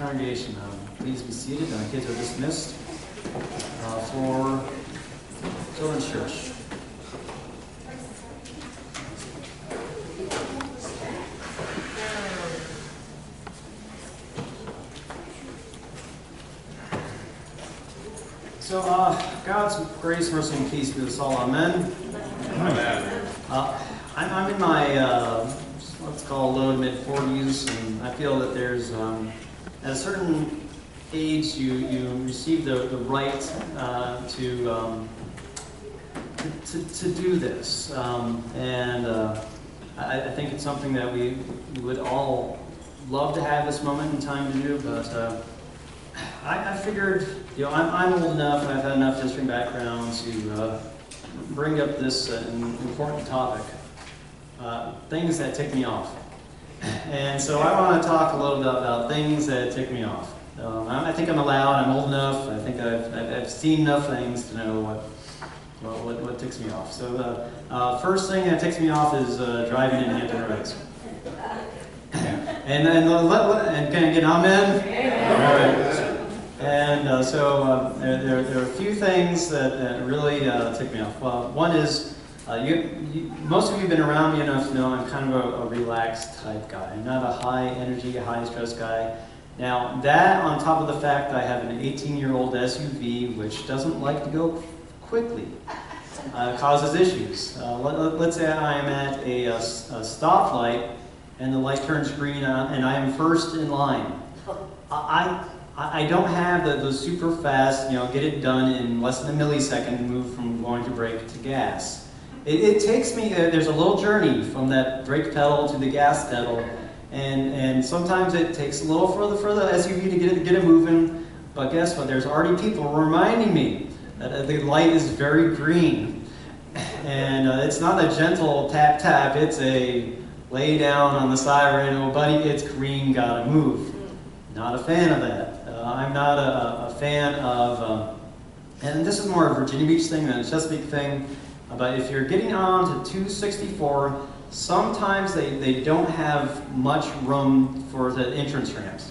Congregation, please be seated. The kids are dismissed for Children's Church. So, God's grace, mercy, and peace be with us all. Amen. Amen. I'm in my let's call low to mid 40s, and I feel that there's at a certain age you receive the right to do this, and I think it's something that we would all love to have this moment in time to do, but I figured, I'm old enough and I've had enough history and background to bring up this important topic, things that tick me off. And so I want to talk a little bit about things that tick me off. I think I'm allowed, I'm old enough, I think I've seen enough things to know what ticks me off. So the first thing that ticks me off is driving in Hampton Roads. And can I get an amen? All right. And so there are a few things that really tick me off. Well, one is, most of you have been around me enough to know I'm kind of a relaxed type guy. I'm not a high energy, high stress guy. Now, that on top of the fact that I have an 18-year-old SUV which doesn't like to go quickly, causes issues. Let's say I am at a stoplight and the light turns green and I am first in line. I don't have the super fast, get it done in less than a millisecond to move from going to brake to gas. It takes me, there's a little journey from that brake pedal to the gas pedal, and sometimes it takes a little further for the SUV to get it moving, but guess what, there's already people reminding me that the light is very green. And it's not a gentle tap tap, it's a lay down on the siren, oh buddy, it's green, gotta move. Not a fan of that. I'm not a fan of, and this is more a Virginia Beach thing than a Chesapeake thing, but if you're getting on to 264, sometimes they don't have much room for the entrance ramps.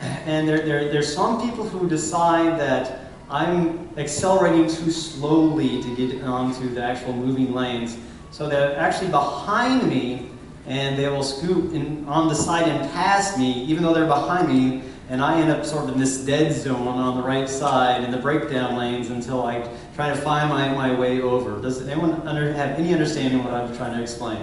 And there's some people who decide that I'm accelerating too slowly to get onto the actual moving lanes, so they're actually behind me, and they will scoot on the side and pass me, even though they're behind me, and I end up sort of in this dead zone on the right side in the breakdown lanes until I try to find my way over. Does anyone have any understanding of what I'm trying to explain?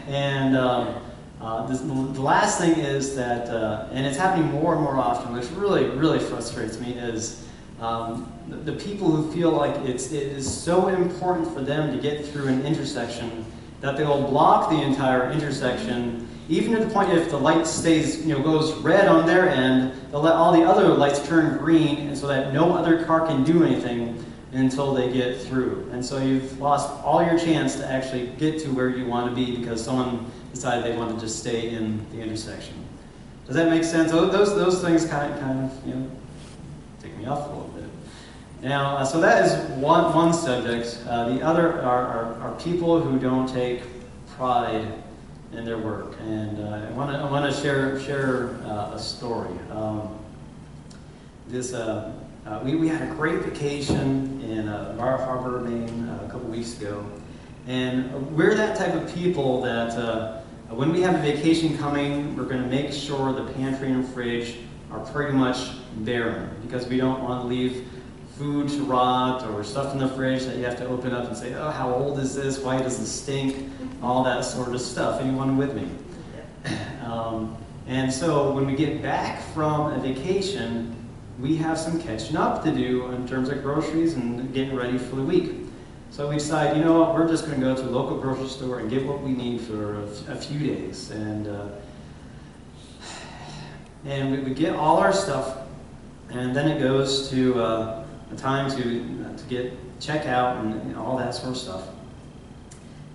And the last thing is that, and it's happening more and more often, which really frustrates me, is the people who feel like it is so important for them to get through an intersection that they will block the entire intersection, even to the point if the light stays, goes red on their end, they'll let all the other lights turn green, and so that no other car can do anything until they get through. And so you've lost all your chance to actually get to where you want to be because someone decided they want to just stay in the intersection. Does that make sense? Those things kind of take me off a little bit. Now, so that is one subject. The other are people who don't take pride in their work, and I want to share a story. We had a great vacation in Bar Harbor, Maine, a couple weeks ago, and we're that type of people that when we have a vacation coming, we're going to make sure the pantry and fridge are pretty much barren because we don't want to leave food to rot or stuff in the fridge that you have to open up and say, oh, how old is this? Why does it stink? All that sort of stuff. Anyone with me? And so when we get back from a vacation, we have some catching up to do in terms of groceries and getting ready for the week. So we decide, we're just going to go to a local grocery store and get what we need for a few days. And we get all our stuff, and then it goes to a time to get checkout and all that sort of stuff.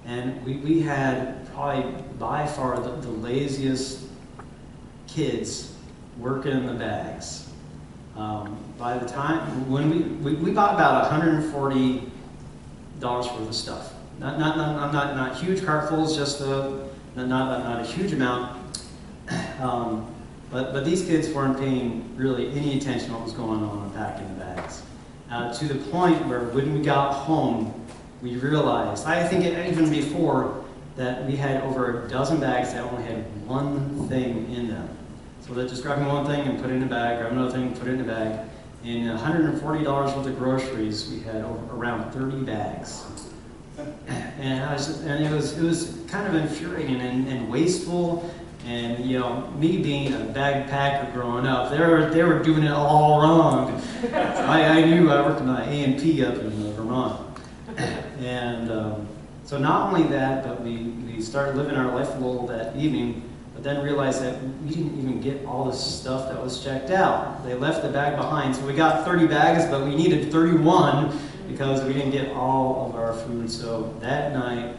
And we had probably by far the laziest kids working in the bags. By the time, when we bought about $140 worth of stuff. Not huge cartfuls, just not a huge amount. But these kids weren't paying really any attention to what was going on unpacking the bags. To the point where when we got home, we realized, I think even before, that we had over a dozen bags that only had one thing in them. So they're just grabbing one thing and put it in a bag, grab another thing, put it in a bag. In $140 worth of groceries, we had around 30 bags. And it was kind of infuriating and wasteful. And you know, me being a bagpacker growing up, they were doing it all wrong. I knew I worked in the A&P up in Vermont. And so not only that, but we started living our life a little that evening, but then realized that we didn't even get all the stuff that was checked out. They left the bag behind, so we got 30 bags, but we needed 31 because we didn't get all of our food. So that night,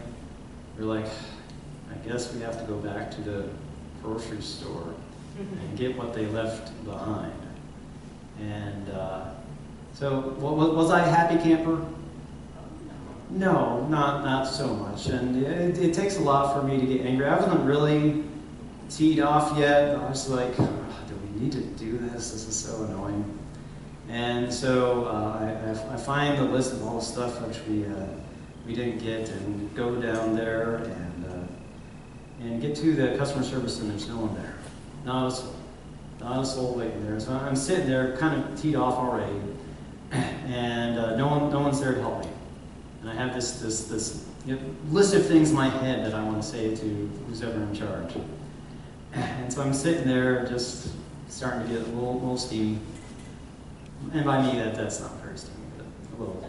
we're like, I guess we have to go back to the grocery store and get what they left behind. And so was I a happy camper? No, not so much. And it takes a lot for me to get angry. I wasn't really teed off yet. I was like, oh, do we need to do this? This is so annoying. And so I find the list of all the stuff which we didn't get, and go down there and get to the customer service, and there's no one there. Not a soul waiting there. So I'm sitting there kind of teed off already, and no one's there to help me. And I have this list of things in my head that I want to say to who's ever in charge. And so I'm sitting there just starting to get a little steamy. And by me, that's not very steamy, but a little.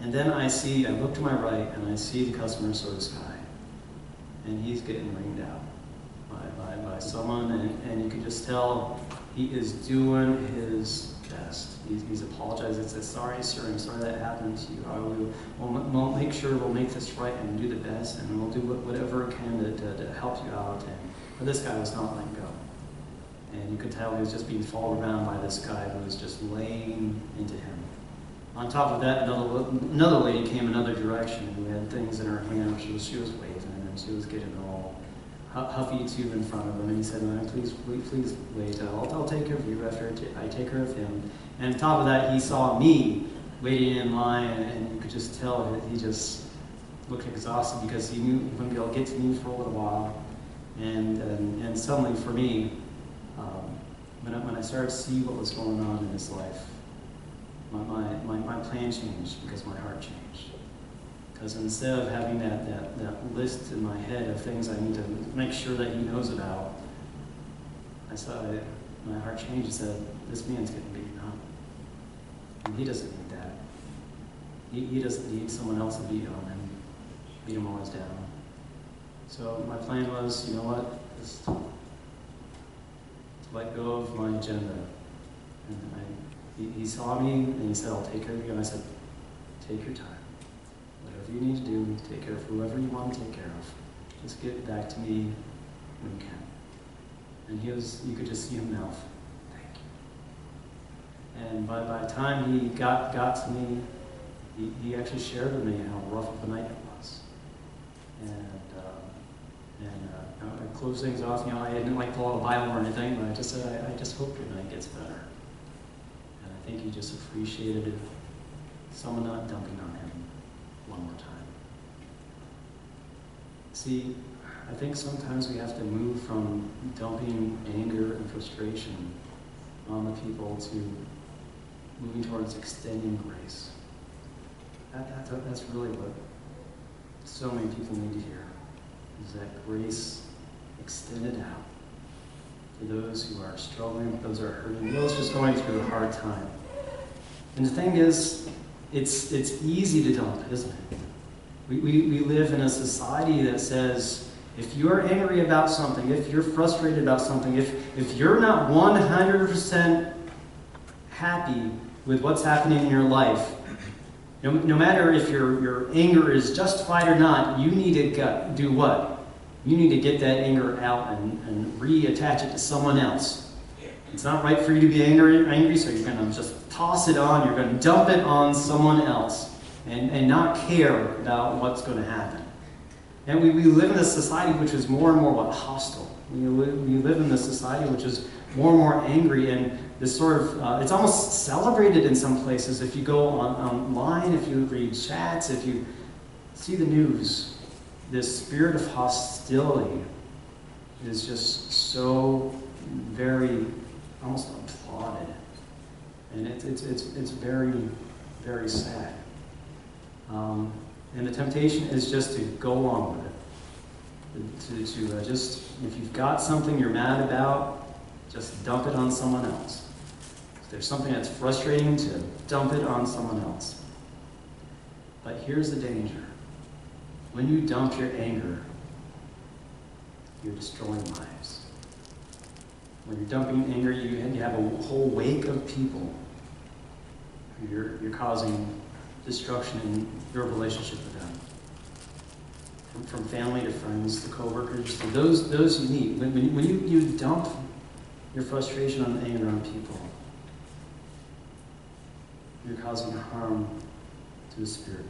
And then I look to my right, and I see the customer service guy. And he's getting ringed out by someone, and you can just tell he is doing his best. He's apologizing and says, sorry, sir, I'm sorry that happened to you. We'll make sure we'll make this right and do the best, and we'll do whatever we can to help you out. But this guy was not letting go. And you could tell he was just being followed around by this guy who was just laying into him. On top of that, another lady came another direction who had things in her hand. She was waving, and she was getting all huffy too in front of him. And he said, "Man, please wait. I'll take care of you after I take care of him." And on top of that, he saw me waiting in line, and you could just tell that he just looked exhausted because he knew he wouldn't be able to get to me for a little while. And suddenly, for me, when I started to see what was going on in his life, my plan changed because my heart changed. Because instead of having that list in my head of things I need to make sure that he knows about, my heart changed and said, this man's getting beaten up. And he doesn't need that. He doesn't need someone else to beat on him, beat him always down. So my plan was, you know what, just let go of my agenda. And he saw me and he said, I'll take care of you. And I said, take your time. Whatever you need to do, take care of whoever you want to take care of. Just get back to me when you can. And you could just see him mouth, thank you. And by the time he got to me, he actually shared with me how rough of a night it was. I closed things off. I didn't like pull out a Bible or anything, but I just said, I just hope your night gets better. And I think he just appreciated someone not dumping on him one more time. See, I think sometimes we have to move from dumping anger and frustration on the people to moving towards extending grace. That's really what so many people need to hear, is that grace extended out to those who are struggling, those who are hurting, those just going through a hard time. And the thing is, it's easy to dump, isn't it? We live in a society that says, if you're angry about something, if you're frustrated about something, if you're not 100% happy with what's happening in your life, no matter if your anger is justified or not, you need to do what? You need to get that anger out and reattach it to someone else. It's not right for you to be angry, so you're going to just toss it on, you're going to dump it on someone else and not care about what's going to happen. And we live in a society which is more and more hostile. We live in this society which is more and more angry, and this sort of, it's almost celebrated in some places. If you go online, if you read chats, if you see the news, this spirit of hostility is just so very, almost applauded. And it's very, very sad. And the temptation is just to go along with it. To just, if you've got something you're mad about, just dump it on someone else. If there's something that's frustrating, to dump it on someone else. But here's the danger. When you dump your anger, you're destroying lives. When you're dumping anger, you have a whole wake of people. You're causing destruction in your relationship with them. From family to friends to coworkers to those you meet. When you dump your frustration and anger on people, you're causing harm to the spirit.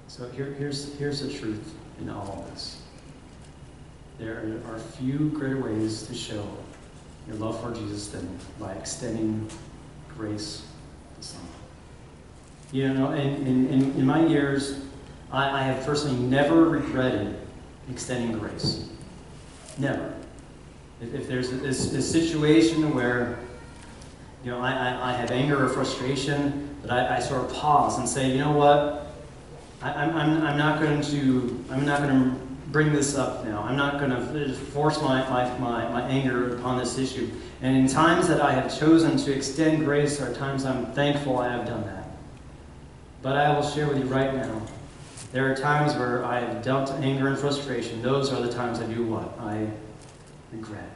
So here's the truth in all of this. There are few greater ways to show your love for Jesus than by extending grace to someone. You know, in my years, I have personally never regretted extending grace. Never. If there's a situation where, you know, I have anger or frustration, but I sort of pause and say, you know what, I'm not going to bring this up now. I'm not going to force my anger upon this issue. And in times that I have chosen to extend grace are times I'm thankful I have done that. But I will share with you right now, there are times where I have dumped anger and frustration. Those are the times I do what? I regret.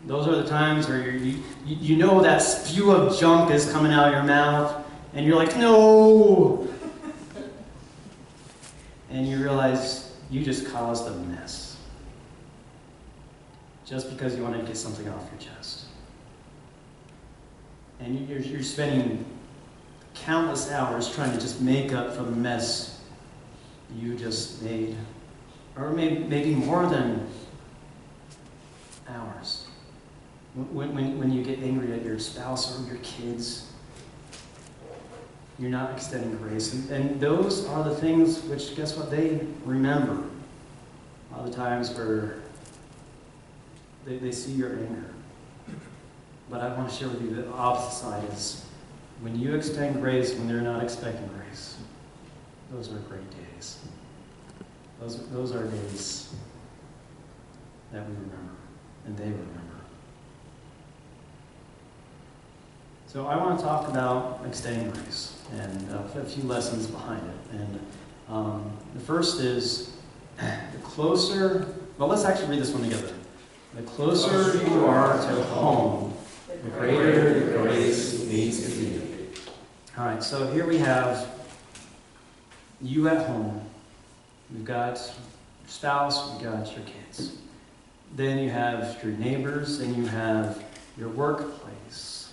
Those are the times where you know that spew of junk is coming out of your mouth, and you're like, no! And you realize you just caused a mess. Just because you want to get something off your chest. And you're spending countless hours trying to just make up for the mess you just made. Or maybe more than hours. When you get angry at your spouse or your kids, you're not extending grace. And those are the things which, guess what, they remember. A lot of times where they see your anger. But I want to share with you the opposite side is when you extend grace when they're not expecting grace. Those are great days. Those are days that we remember, and they remember. So I want to talk about extending grace and a few lessons behind it. And the first is the closer, well, let's actually read this one together. The closer you are to home, the greater the grace needs to be. All right, so here we have you at home. You've got your spouse, you've got your kids. Then you have your neighbors, then you have your workplace.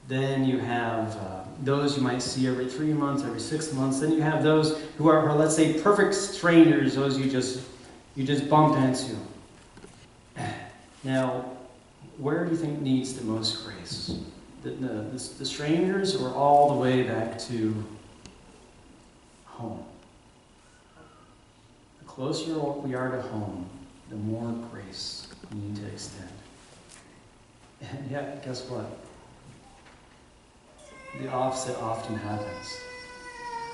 Then you have those you might see every 3 months, every 6 months. Then you have those who are, let's say, perfect strangers, those you just bump into. Now, where do you think needs the most grace? The strangers, or all the way back to home? The closer we are to home, the more grace we need to extend. And yet, guess what? The opposite often happens.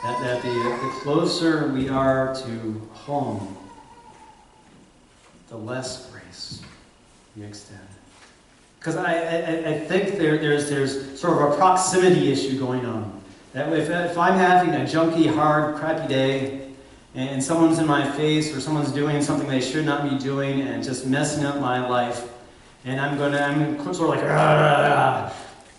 That the closer we are to home, the less grace we extend. Because I think there's sort of a proximity issue going on. That if I'm having a junky, hard, crappy day, and someone's in my face, or someone's doing something they should not be doing, and just messing up my life, and I'm sort of like,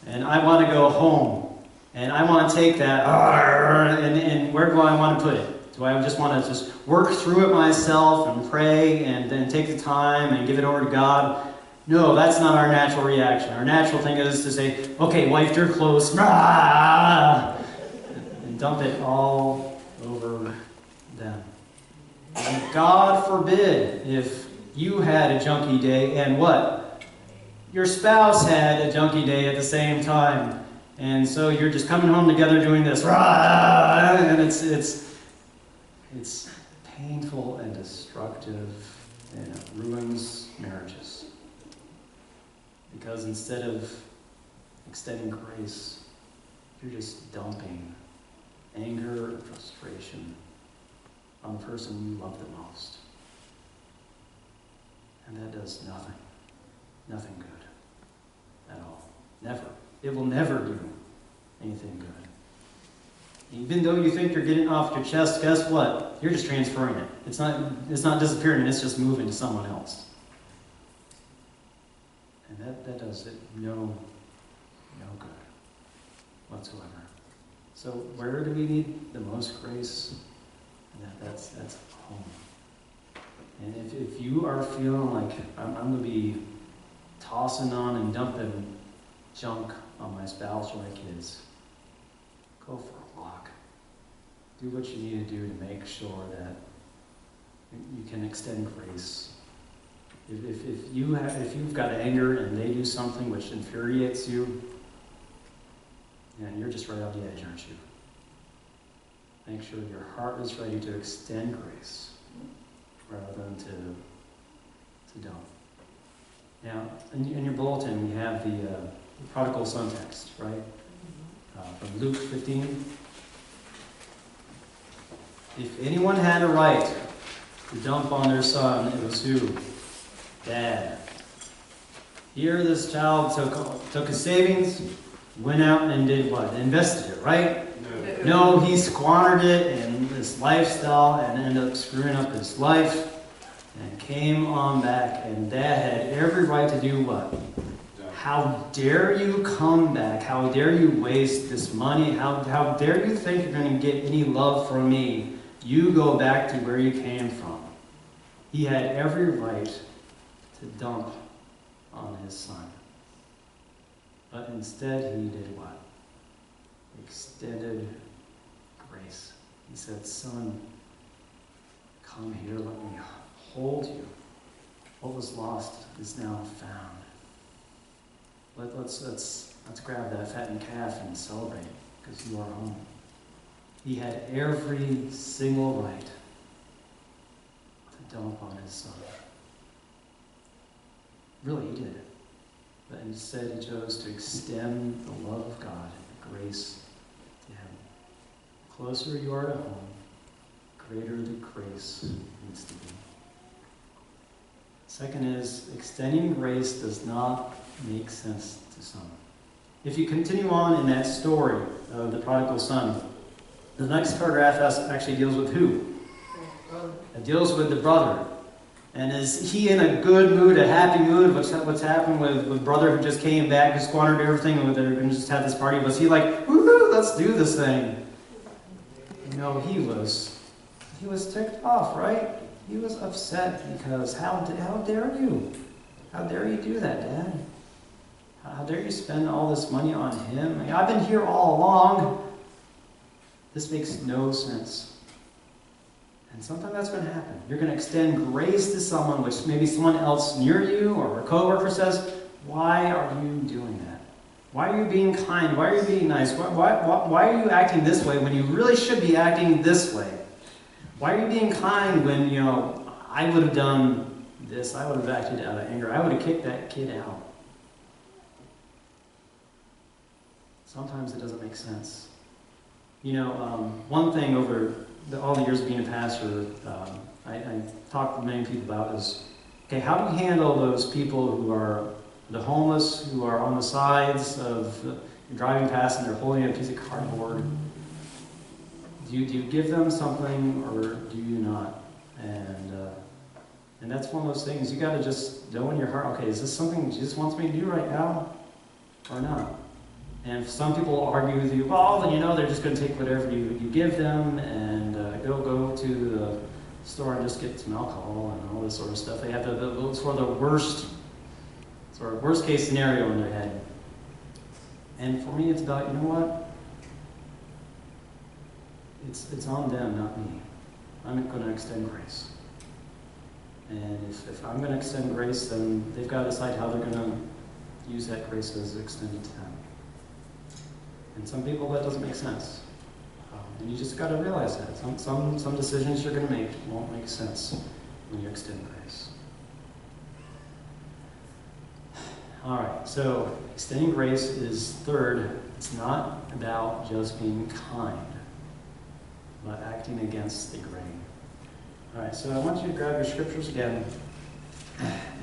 and I want to go home. And I want to take that, and where do I want to put it? Do I just want to just work through it myself and pray and then take the time and give it over to God? No, that's not our natural reaction. Our natural thing is to say, okay, wipe your clothes, and dump it all over God forbid if you had a junkie day and what? Your spouse had a junkie day at the same time. And so you're just coming home together doing this, and it's painful and destructive, and it ruins marriages. Because instead of extending grace, you're just dumping anger and frustration on the person you love the most. And that does nothing good at all. Never. It will never do anything good. Even though you think you're getting off your chest, guess what? You're just transferring it. It's not disappearing, it's just moving to someone else. And that does it no good whatsoever. So where do we need the most grace? That's home. And if you are feeling like I'm going to be tossing on and dumping junk on my spouse or my kids, go for a walk. Do what you need to do to make sure that you can extend grace. If you've got anger and they do something which infuriates you, and you're just right off the edge, aren't you? Make sure your heart is ready to extend grace rather than to dump. Now, in your bulletin, we have the prodigal son text, right? From Luke 15. If anyone had a right to dump on their son, it was who? Dad. Here this child took his savings, went out and did what? Invested it, right? No, he squandered it in this lifestyle and ended up screwing up his life and came on back. And Dad had every right to do what? How dare you come back? How dare you waste this money? How dare you think you're going to get any love from me? You go back to where you came from. He had every right to dump on his son. But instead he did what? Extended grace. He said, son, come here, let me hold you. What was lost is now found. Let's grab that fattened calf and celebrate, because you are home. He had every single right to dump on his son. Really, he did. But instead he chose to extend the love of God and grace to him. The closer you are to home, greater the grace needs to be. Second is, extending grace does not make sense to some. If you continue on in that story of the prodigal son, the next paragraph actually deals with who? It deals with the brother. And is he in a good mood, a happy mood? What's happened with brother who just came back, who squandered everything, and just had this party? Was he like, woohoo, let's do this thing? No, he was ticked off, right? He was upset because how dare you? How dare you do that, Dad? How dare you spend all this money on him? I mean, I've been here all along. This makes no sense. And sometimes that's going to happen. You're going to extend grace to someone, which maybe someone else near you or a coworker says, why are you doing that? Why are you being kind? Why are you being nice? Why are you acting this way when you really should be acting this way? Why are you being kind when, I would have done this, I would have acted out of anger, I would have kicked that kid out. Sometimes it doesn't make sense. One thing over all the years of being a pastor, I talked to many people about is, okay, how do you handle those people who are the homeless, who are on the sides of driving past and they're holding a piece of cardboard? Do you give them something or do you not? And that's one of those things you got to just know in your heart. Okay, is this something Jesus wants me to do right now, or not? And some people argue with you. Well, they're just going to take whatever you give them and go to the store and just get some alcohol and all this sort of stuff. They have the sort of worst case scenario in their head. And for me, it's about, you know what? It's on them, not me. I'm going to extend grace. And if I'm going to extend grace, then they've got to decide how they're going to use that grace as extended to them. And some people, that doesn't make sense. And you just got to realize that. Some decisions you're going to make won't make sense when you extend grace. All right, so extending grace is third. It's not about just being kind, but acting against the grain. All right, so I want you to grab your scriptures again,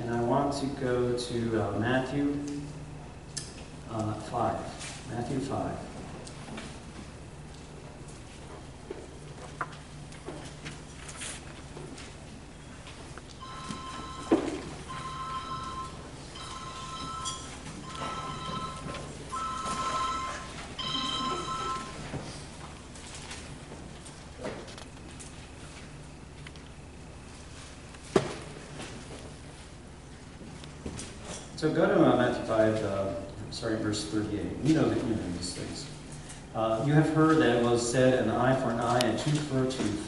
and I want to go to Matthew 5. Matthew 5. So go to Matthew 5, verse 38. You know these things. You have heard that it was said, an eye for an eye, and a tooth for a tooth.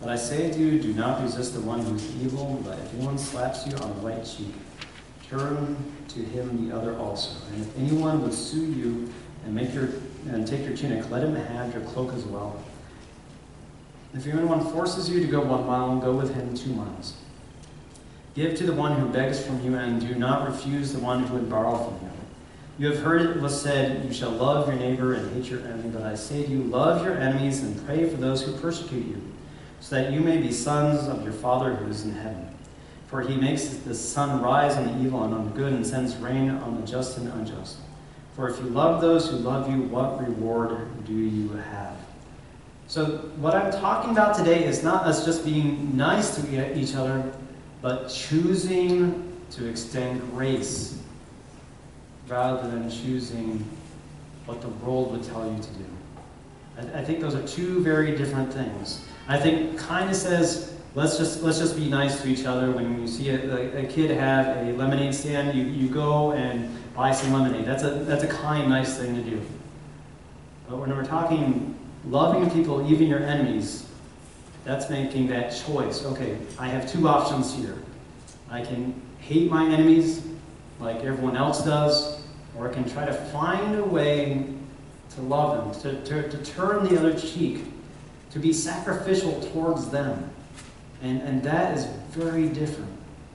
But I say to you, do not resist the one who is evil, but if anyone slaps you on the right cheek, turn to him the other also. And if anyone would sue you and take your tunic, let him have your cloak as well. If anyone forces you to go 1 mile, go with him 2 miles. Give to the one who begs from you, and do not refuse the one who would borrow from you. You have heard it was said, you shall love your neighbor and hate your enemy. But I say to you, love your enemies and pray for those who persecute you, so that you may be sons of your Father who is in heaven. For he makes the sun rise on the evil and on the good, and sends rain on the just and unjust. For if you love those who love you, what reward do you have? So what I'm talking about today is not us just being nice to each other, but choosing to extend grace rather than choosing what the world would tell you to do. I think those are two very different things. I think kindness says, let's just be nice to each other. When you see a kid have a lemonade stand, you go and buy some lemonade. That's a kind, nice thing to do. But when we're talking loving people, even your enemies, that's making that choice. Okay, I have 2 options here. I can hate my enemies like everyone else does, or I can try to find a way to love them, to turn the other cheek, to be sacrificial towards them. And that is very different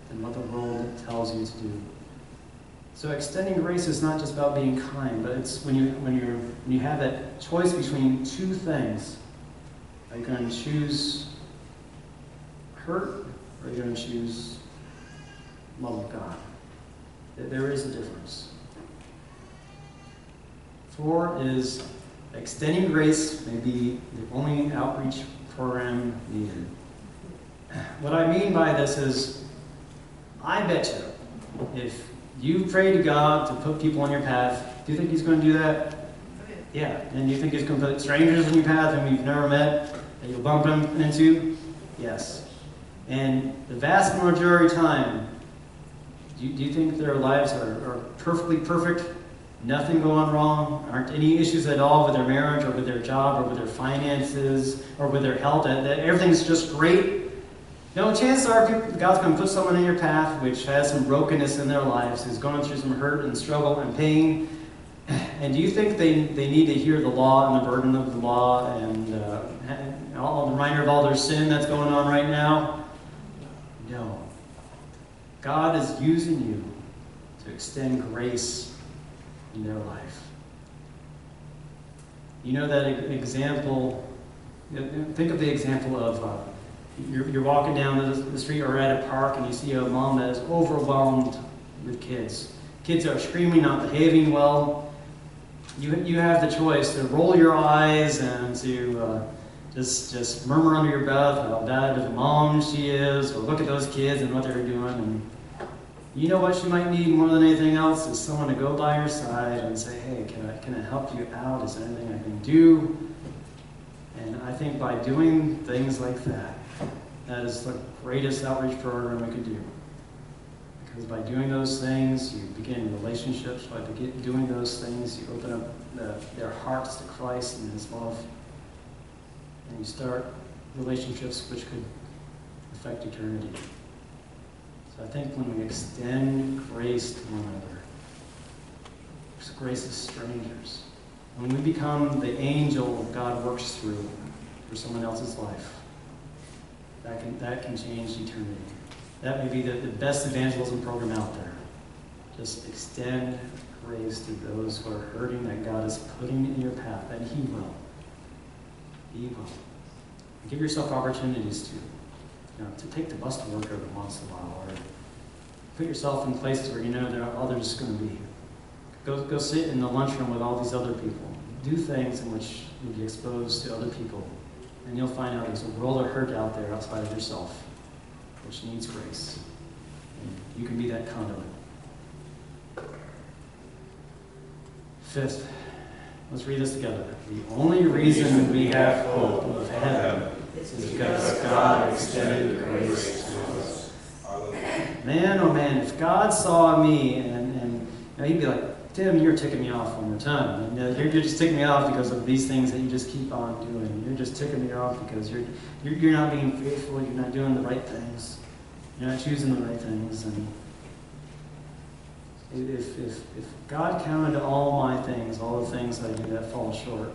than what the world tells you to do. So extending grace is not just about being kind, but it's when you have that choice between 2 things. Are you going to choose hurt, or are you going to choose love of God? There is a difference. 4 is extending grace may be the only outreach program needed. What I mean by this is, I bet you, if you pray to God to put people on your path, do you think He's going to do that? Yeah. And do you think He's going to put strangers on your path whom you've never met, that you'll bump into? Yes. And the vast majority of the time, do you think their lives are perfectly perfect? Nothing going wrong? Aren't any issues at all with their marriage, or with their job, or with their finances, or with their health? That everything's just great? No, chances are God's going to put someone in your path which has some brokenness in their lives, who's going through some hurt and struggle and pain. And do you think they need to hear the law and the burden of the law and all the reminder of all their sin that's going on right now? No. God is using you to extend grace in their life. You know that example, think of the example of you're walking down the street or at a park, and you see a mom that is overwhelmed with kids. Kids are screaming, not behaving well. You have the choice to roll your eyes and to just murmur under your breath how bad of a mom she is, or look at those kids and what they're doing. And you know what she might need more than anything else is someone to go by her side and say, hey, can I help you out? Is there anything I can do? And I think by doing things like that, that is the greatest outreach program we could do. Because by doing those things, you begin relationships. By doing those things, you open up their hearts to Christ and His love. And you start relationships which could affect eternity. So I think when we extend grace to one another, grace as strangers, when we become the angel God works through for someone else's life, that can change eternity. That may be the best evangelism program out there. Just extend grace to those who are hurting that God is putting in your path, that He will. He will. Give yourself opportunities to take the bus to work every once in a while, or put yourself in places where you know there are others going to be. Go sit in the lunchroom with all these other people. Do things in which you'll be exposed to other people, and you'll find out there's a world of hurt out there outside of yourself, which needs grace. And you can be that conduit. Fifth, let's read this together. The only reason we have hope of heaven is because God extended grace to us. Man, oh man, if God saw me and He'd be like, Tim, you're ticking me off one more time. And, you're just ticking me off because of these things that you just keep on doing. You're just ticking me off because you're not being faithful. You're not doing the right things. You're not choosing the right things. And if God counted all my things, all the things I do that fall short,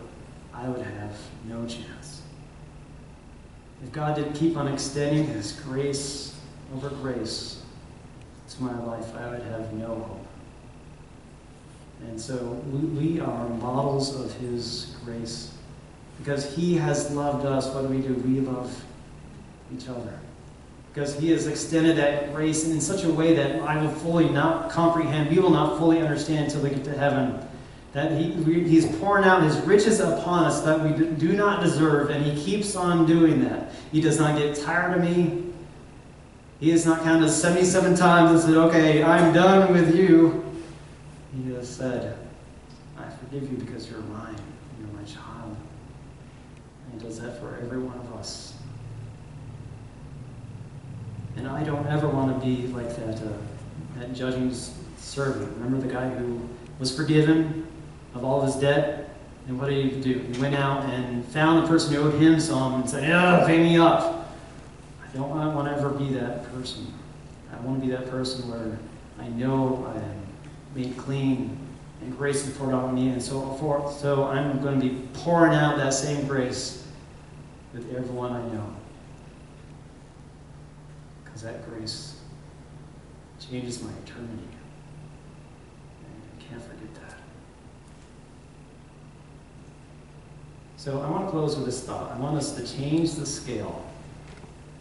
I would have no chance. If God didn't keep on extending His grace over grace to my life, I would have no hope. And so we are models of His grace. Because He has loved us, what do? We love each other. Because He has extended that grace in such a way that I will fully not comprehend, we will not fully understand until we get to heaven. That He's pouring out His riches upon us that we do not deserve, and He keeps on doing that. He does not get tired of me. He has not counted 77 times and said, okay, I'm done with you. He has said, I forgive you because you're mine. You're my child. And He does that for every one of us. And I don't ever want to be like that judging servant. Remember the guy who was forgiven of all of his debt? And what did he do? He went out and found the person who owed him some and said, yeah, pay me up. I don't want to ever be that person. I want to be that person where I know I am made clean and grace is poured out on me and so forth. So I'm going to be pouring out that same grace with everyone I know. Because that grace changes my eternity. And I can't forget that. So I want to close with this thought. I want us to change the scale.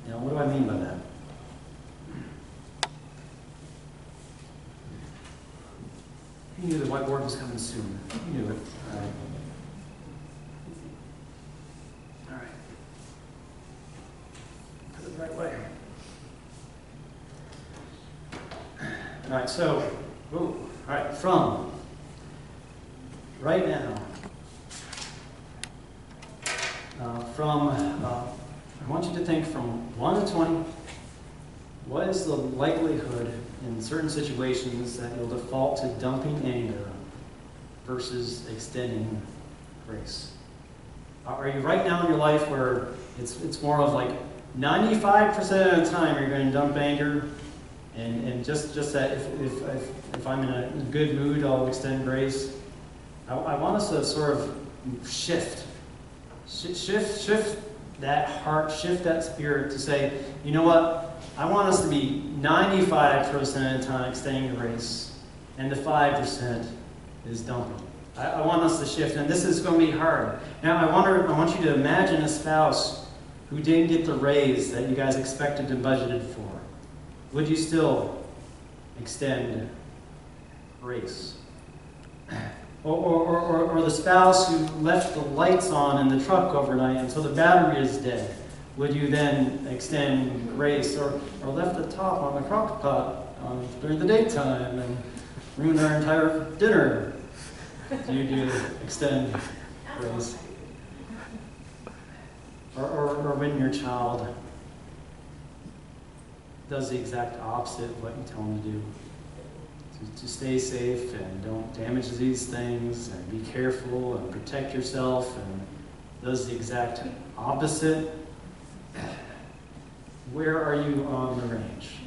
Now, what do I mean by that? You knew the whiteboard was coming soon. You knew it. All right. All right. Put it the right way. All right, so, all right, from right now, I want you to think from 1 to 20, what is the likelihood in certain situations that you'll default to dumping anger versus extending grace? Are you right now in your life where it's more of like 95% of the time you're going to dump anger, and just that if I'm in a good mood, I'll extend grace? I want us to sort of shift that heart, shift that spirit to say, you know what? I want us to be 95% of the time extending grace, and the 5% is dumping. I want us to shift, and this is going to be hard. Now, I want you to imagine a spouse who didn't get the raise that you guys expected and budgeted for. Would you still extend grace? Or the spouse who left the lights on in the truck overnight until the battery is dead. Would you then extend grace? Or left the top on the crock pot during the daytime and ruin our entire dinner? Do you extend grace? Or when your child does the exact opposite of what you tell them to do? To stay safe and don't damage these things and be careful and protect yourself, and does the exact opposite. Where are you on the range?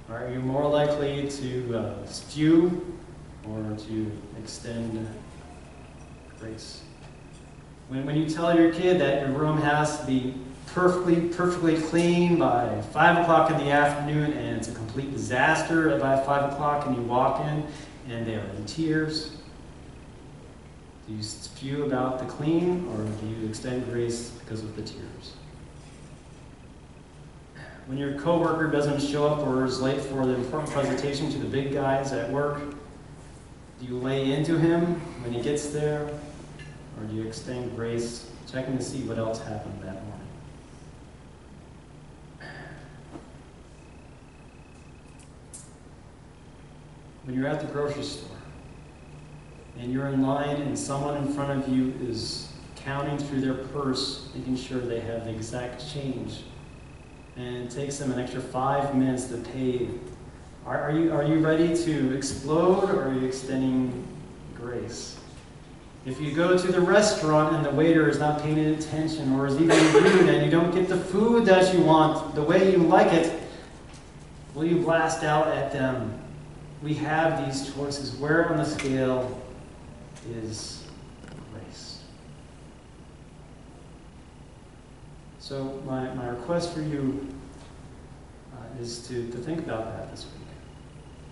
Are you more likely to spew or to extend grace? When you tell your kid that your room has to be perfectly clean by 5 o'clock in the afternoon and it's a complete disaster by 5 o'clock, and you walk in and they are in tears, do you spew about the clean, or do you extend grace because of the tears? When your coworker doesn't show up or is late for the important presentation to the big guys at work, do you lay into him when he gets there, or do you extend grace, checking to see what else happened that morning? When you're at the grocery store and you're in line and someone in front of you is counting through their purse, making sure they have the exact change, and it takes them an extra 5 minutes to pay, are you ready to explode, or are you extending grace? If you go to the restaurant and the waiter is not paying attention or is even rude and you don't get the food that you want the way you like it, will you blast out at them? We have these choices. Where on the scale is grace? So my request for you is to think about that this week.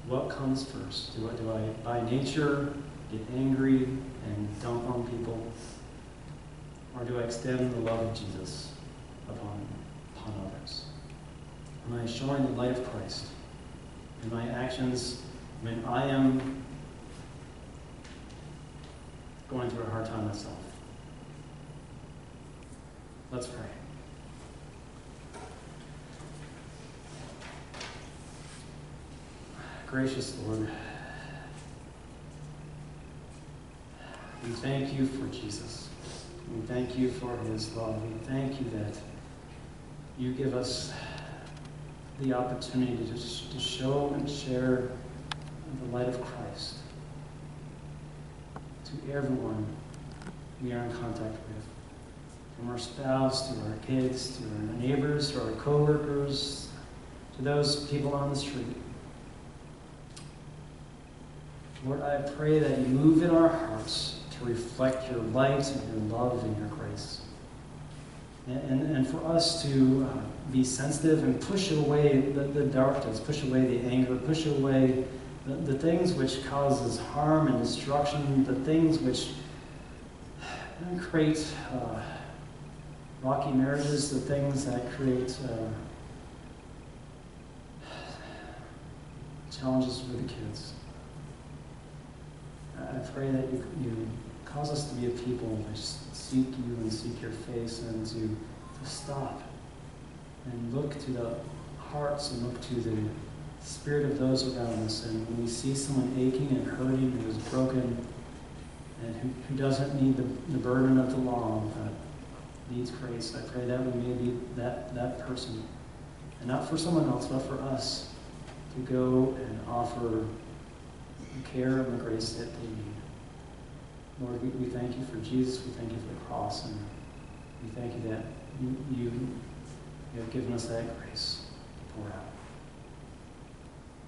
What comes first? Do I by nature get angry and dump on people? Or do I extend the love of Jesus upon others? Am I showing the light of Christ in my actions when I am going through a hard time myself? Let's pray. Gracious Lord, we thank you for Jesus. We thank you for his love. We thank you that you give us the opportunity to show and share the light of Christ to everyone we are in contact with, from our spouse to our kids, to our neighbors, to our co-workers, to those people on the street. Lord, I pray that you move in our hearts to reflect your light and your love and your grace. And for us to be sensitive and push away the darkness, push away the anger, push away the things which causes harm and destruction, the things which create rocky marriages, the things that create challenges with the kids. I pray that you cause us to be a people which seek you and seek your face, and to stop and look to the hearts and look to the spirit of those around us. And when we see someone aching and hurting, who is broken, and who doesn't need the burden of the law, but needs grace, I pray that we may be that person. And not for someone else, but for us, to go and offer the care and the grace that they need. Lord, we thank you for Jesus. We thank you for the cross. And we thank you that you have given us that grace to pour out.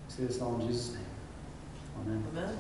We say this all in Jesus' name. Amen. Amen.